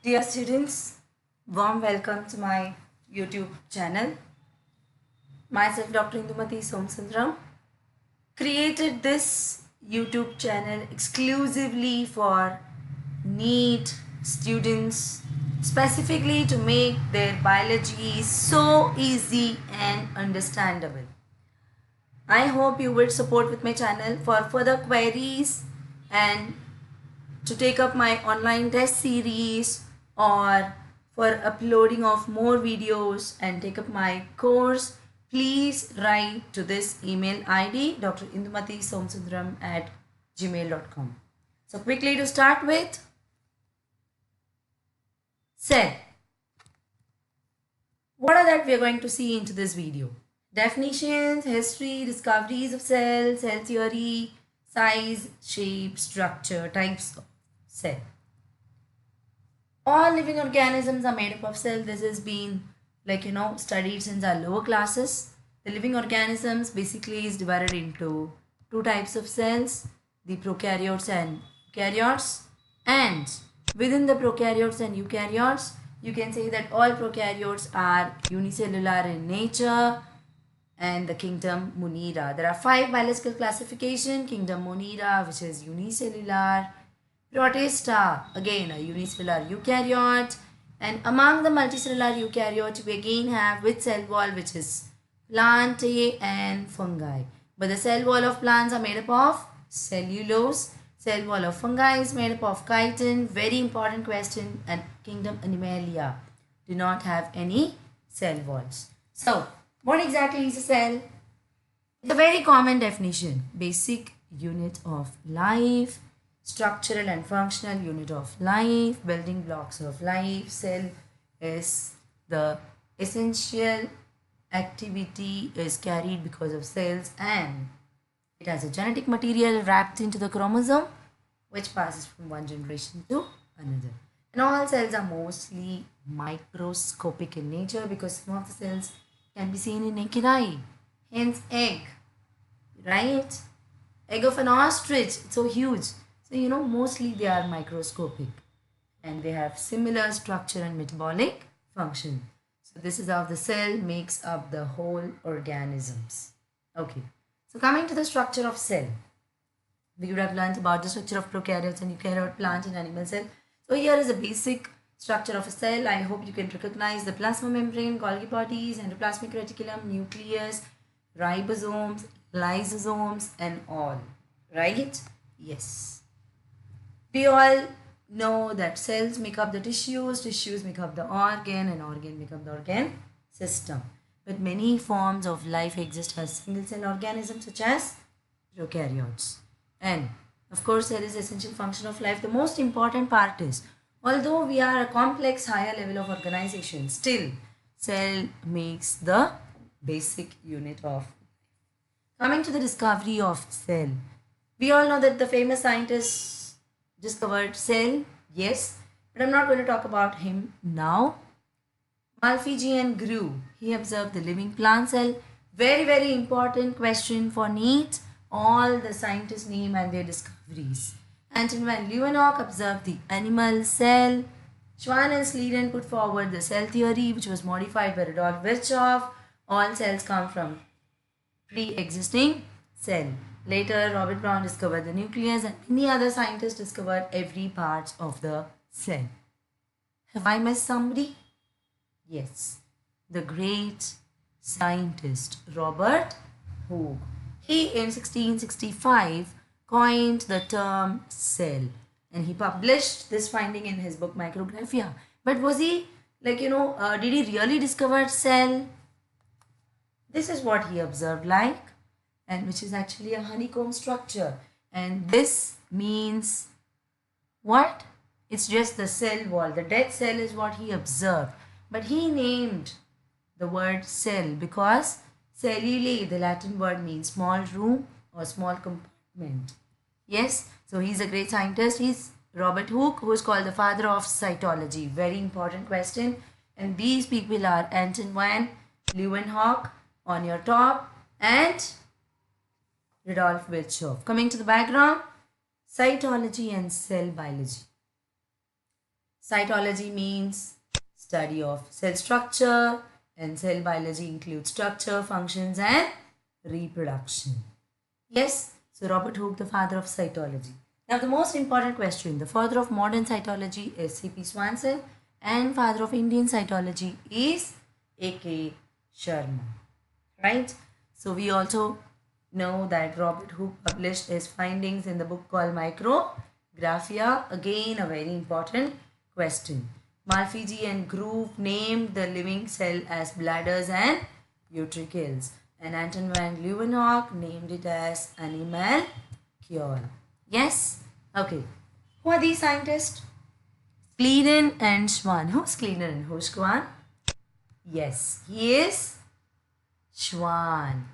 Dear students, warm welcome to my YouTube channel. Myself, Dr. Indumati Somsundram, created this YouTube channel exclusively for NEET students, specifically to make their biology so easy and understandable. I hope you will support with my channel for further queries and to take up my online test series or for uploading of more videos and take up my course, please write to this email id drindumati@gmail.com. So quickly to start with, cell. What are that we are going to see into this video? Definitions, history, discoveries of cell, cell theory, size, shape, structure, types of cell. All living organisms are made up of cells. This has been studied since our lower classes. The living organisms basically is divided into two types of cells, the prokaryotes and eukaryotes. And within the prokaryotes and eukaryotes, you can say that all prokaryotes are unicellular in nature and the kingdom Monera. There are 5 biological classification: kingdom Monera, which is unicellular; Protista, again a unicellular eukaryote, and among the multicellular eukaryotes we again have which cell wall, which is plantae and fungi. But the cell wall of plants are made up of cellulose. Cell wall of fungi is made up of chitin. Very important question. And kingdom Animalia do not have any cell walls. So what exactly is a cell? It's a very common definition. Basic unit of life, structural and functional unit of life, building blocks of life. Cell is the essential activity is carried because of cells, and it has a genetic material wrapped into the chromosome which passes from one generation to another. And all cells are mostly microscopic in nature because some of the cells can be seen in naked eye. Hence egg, right? Egg of an ostrich, it's so huge. So mostly they are microscopic and they have similar structure and metabolic function. So this is how the cell makes up the whole organisms. Okay. So coming to the structure of cell, we would have learned about the structure of prokaryotes and eukaryote, plant and animal cell. So here is a basic structure of a cell. I hope you can recognize the plasma membrane, Golgi bodies, endoplasmic reticulum, nucleus, ribosomes, lysosomes and all. Right? Yes. We all know that cells make up the tissues make up the organ, and organ make up the organ system. But many forms of life exist as single cell organisms such as prokaryotes. And of course, there is essential function of life. The most important part is, although we are a complex higher level of organization, still cell makes the basic unit of. Coming to the discovery of cell, we all know that the famous scientist discovered cell, yes, but I'm not going to talk about him now. Malpighian grew. He observed the living plant cell. Very, very important question for NEET. All the scientists' name and their discoveries. Anton van Leeuwenhoek observed the animal cell. Schwann and Sleeden put forward the cell theory, which was modified by Rudolf Virchow. All cells come from pre-existing cell. Later, Robert Brown discovered the nucleus, and many other scientists discovered every part of the cell. Have I missed somebody? Yes, the great scientist Robert Hooke. He in 1665 coined the term cell, and he published this finding in his book Micrographia. But was he did he really discover cell? This is what he observed, and which is actually a honeycomb structure. And this means what? It's just the cell wall. The dead cell is what he observed. But he named the word cell because cellulae, the Latin word, means small room or small compartment. Yes, so he's a great scientist. He's Robert Hooke, who is called the father of cytology. Very important question. And these people are Anton van Leeuwenhoek on your top and Rudolf Virchow. Coming to the background, cytology and cell biology. Cytology means study of cell structure, and cell biology includes structure, functions, and reproduction. Yes, so Robert Hooke, the father of cytology. Now, the most important question, the father of modern cytology is C.P. Swanson, and father of Indian cytology is A.K. Sharma. Right? So, we also know that Robert Hooke published his findings in the book called Micrographia. Again, a very important question. Malfigi and Groove named the living cell as bladders and utricles, and Anton van Leeuwenhoek named it as animalcule. Yes? Okay. Who are these scientists? Kleeden and Schwann. Who's Kleeden and who's Schwann? Yes, he is Schwann.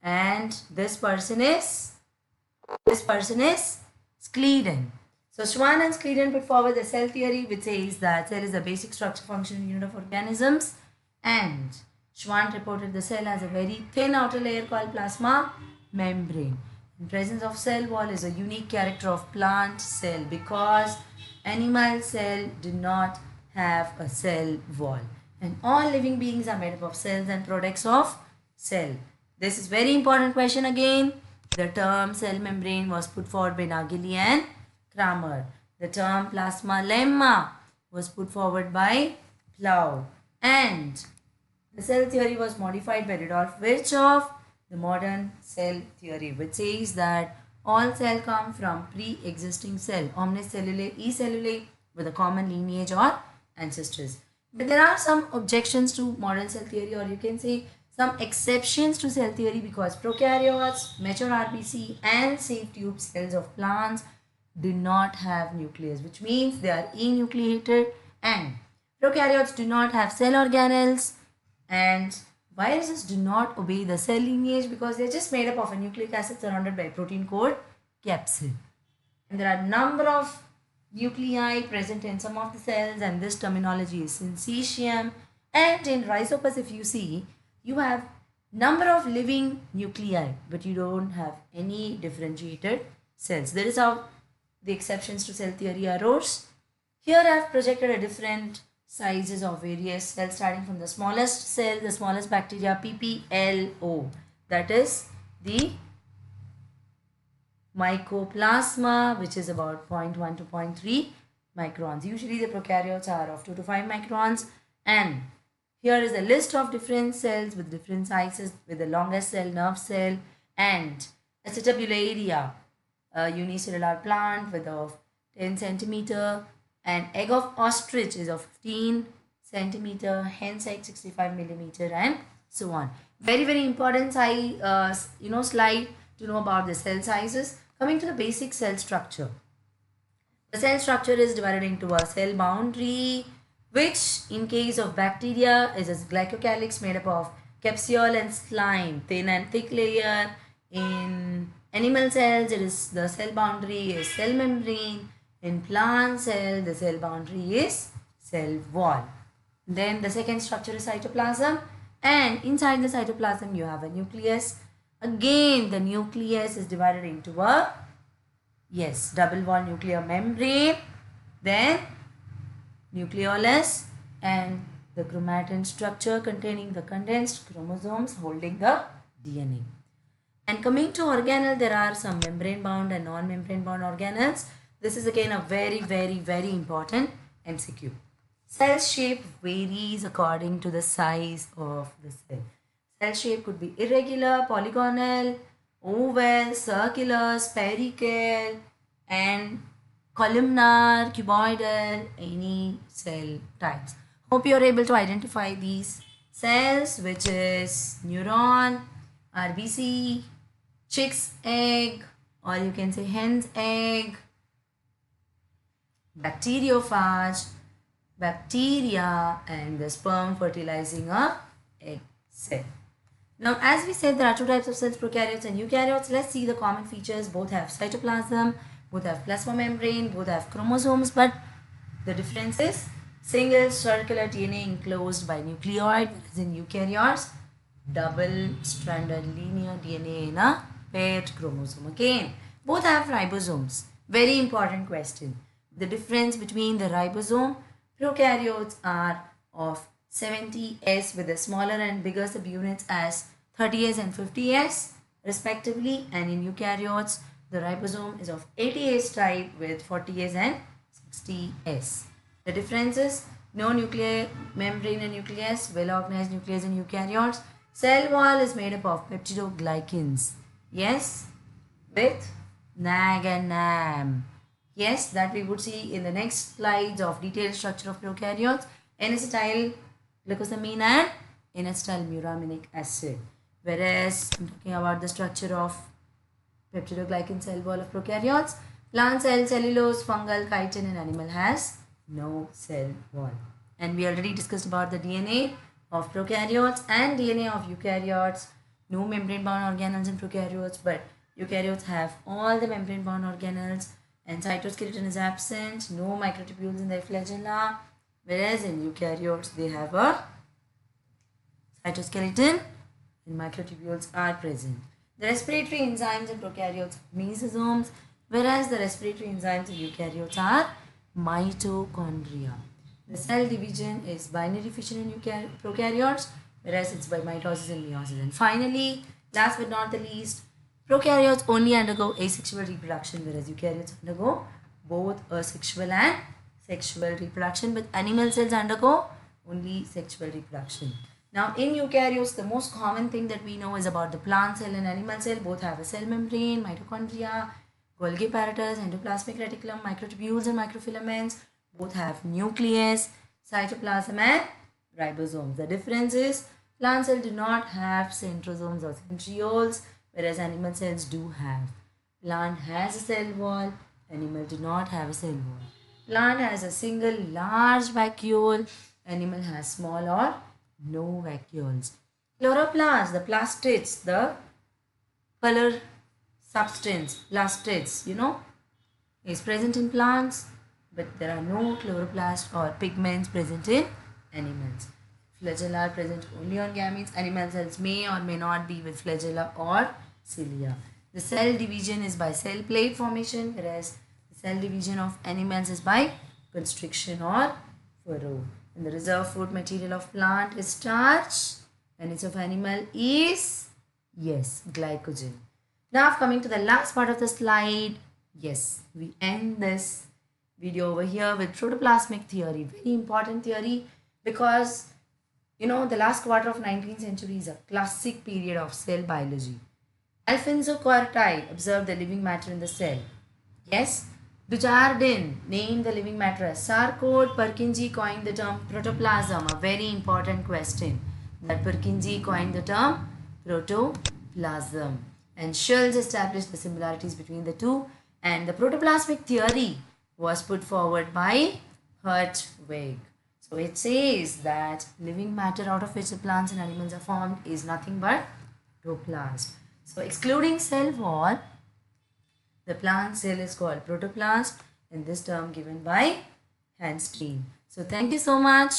And this person is Kleeden. So Schwann and Kleeden put forward the cell theory, which says that cell is the basic structure function unit of organisms, and Schwann reported the cell has a very thin outer layer called plasma membrane. In presence of cell wall is a unique character of plant cell because animal cell do not have a cell wall, and all living beings are made up of cells and products of cell. This is very important question again. The term cell membrane was put forward by Nageli and Kramer. The term plasma lemma was put forward by Plough, and the cell theory was modified by Rudolf Virchow, the modern cell theory, which says that all cells come from pre-existing cell, omnis cellulae, e cellulae, with a common lineage or ancestors. But there are some objections to modern cell theory, or you can say some exceptions to cell theory, because prokaryotes, mature RBC, and safe tube cells of plants do not have nucleus, which means they are enucleated, and prokaryotes do not have cell organelles, and viruses do not obey the cell lineage because they are just made up of a nucleic acid surrounded by a protein core capsid. And there are a number of nuclei present in some of the cells, and this terminology is syncytium. And in rhizopus, if you see, you have number of living nuclei, but you don't have any differentiated cells. That is how the exceptions to cell theory arose. Here I have projected a different sizes of various cells, starting from the smallest cell, the smallest bacteria, PPLO, that is the mycoplasma, which is about 0.1 to 0.3 microns. Usually the prokaryotes are of 2 to 5 microns, and here is a list of different cells with different sizes, with the longest cell, nerve cell, and acetabularia, a unicellular plant with of 10 centimeter, and egg of ostrich is of 15 centimeter, hen's egg 65 millimeter, and so on. Very, very important slide to know about the cell sizes. Coming to the basic cell structure. The cell structure is divided into a cell boundary, which in case of bacteria is a glycocalyx made up of capsule and slime, thin and thick layer. In animal cells, it is the cell boundary is cell membrane. In plant cell, the cell boundary is cell wall. Then the second structure is cytoplasm, and inside the cytoplasm you have a nucleus. Again, the nucleus is divided into a double wall nuclear membrane, then nucleolus, and the chromatin structure containing the condensed chromosomes holding the DNA. And coming to organelle, there are some membrane bound and non-membrane bound organelles. This is again a very, very, very important MCQ. Cell shape varies according to the size of the cell. Cell shape could be irregular, polygonal, oval, circular, spherical, and columnar, cuboidal, any cell types. Hope you are able to identify these cells, which is neuron, RBC, chick's egg, or you can say hen's egg, bacteriophage, bacteria, and the sperm fertilizing a egg cell. Now, as we said, there are two types of cells, prokaryotes and eukaryotes. Let's see the common features. Both have cytoplasm, both have plasma membrane, both have chromosomes, but the difference is single circular DNA enclosed by nucleoid, whereas in eukaryotes, double-stranded linear DNA in a paired chromosome. Again, both have ribosomes. Very important question. The difference between the ribosome Prokaryotes are of 70s with the smaller and bigger subunits as 30s and 50s respectively, and in eukaryotes the ribosome is of 80s type with 40s and 60s. The differences: no nuclear membrane and nucleus, well organized nucleus in eukaryotes. Cell wall is made up of peptidoglycans. Yes, with NAG and NAM. Yes, that we would see in the next slides of detailed structure of prokaryotes. N-acetyl glucosamine and N-acetyl muraminic acid. Whereas I'm talking about the structure of peptidoglycan cell wall of prokaryotes. Plant cell, cellulose, fungal, chitin, and animal has no cell wall. And we already discussed about the DNA of prokaryotes and DNA of eukaryotes. No membrane bound organelles in prokaryotes, but eukaryotes have all the membrane bound organelles, and cytoskeleton is absent, no microtubules in their flagella, whereas in eukaryotes they have a cytoskeleton and microtubules are present. The respiratory enzymes in prokaryotes are mesosomes, whereas the respiratory enzymes in eukaryotes are mitochondria. The cell division is binary fission in prokaryotes, whereas it's by mitosis and meiosis. And finally, last but not the least, prokaryotes only undergo asexual reproduction, whereas eukaryotes undergo both asexual and sexual reproduction, but animal cells undergo only sexual reproduction. Now, in eukaryotes, the most common thing that we know is about the plant cell and animal cell. Both have a cell membrane, mitochondria, Golgi apparatus, endoplasmic reticulum, microtubules and microfilaments. Both have nucleus, cytoplasm and ribosomes. The difference is plant cells do not have centrosomes or centrioles, whereas animal cells do have. Plant has a cell wall, animal do not have a cell wall. Plant has a single large vacuole, animal has small or no vacuoles. Chloroplast, the plastids, the color substance, plastids, is present in plants, but there are no chloroplast or pigments present in animals. Flagella are present only on gametes. Animal cells may or may not be with flagella or cilia. The cell division is by cell plate formation, whereas the cell division of animals is by constriction or furrow. And the reserve food material of plant is starch, and its of animal is, yes, glycogen. Now coming to the last part of the slide, yes, we end this video over here with protoplasmic theory. Very important theory because, the last quarter of 19th century is a classic period of cell biology. Alfonso Corti observed the living matter in the cell. Yes, Dujardin named the living matter as Sarcode. Purkinje coined the term protoplasm, a very important question. That Purkinje coined the term protoplasm. And Schultz established the similarities between the two, and the protoplasmic theory was put forward by Hertwig. So it says that living matter out of which the plants and animals are formed is nothing but protoplast. So excluding cell wall, the plant cell is called protoplast, and this term given by Hanstein. So thank you so much.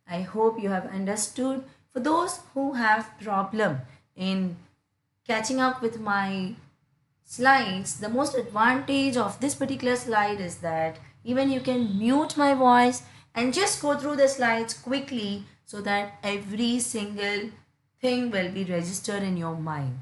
I hope you have understood. For those who have problem in catching up with my slides, the most advantage of this particular slide is that even you can mute my voice and just go through the slides quickly so that every single thing will be registered in your mind.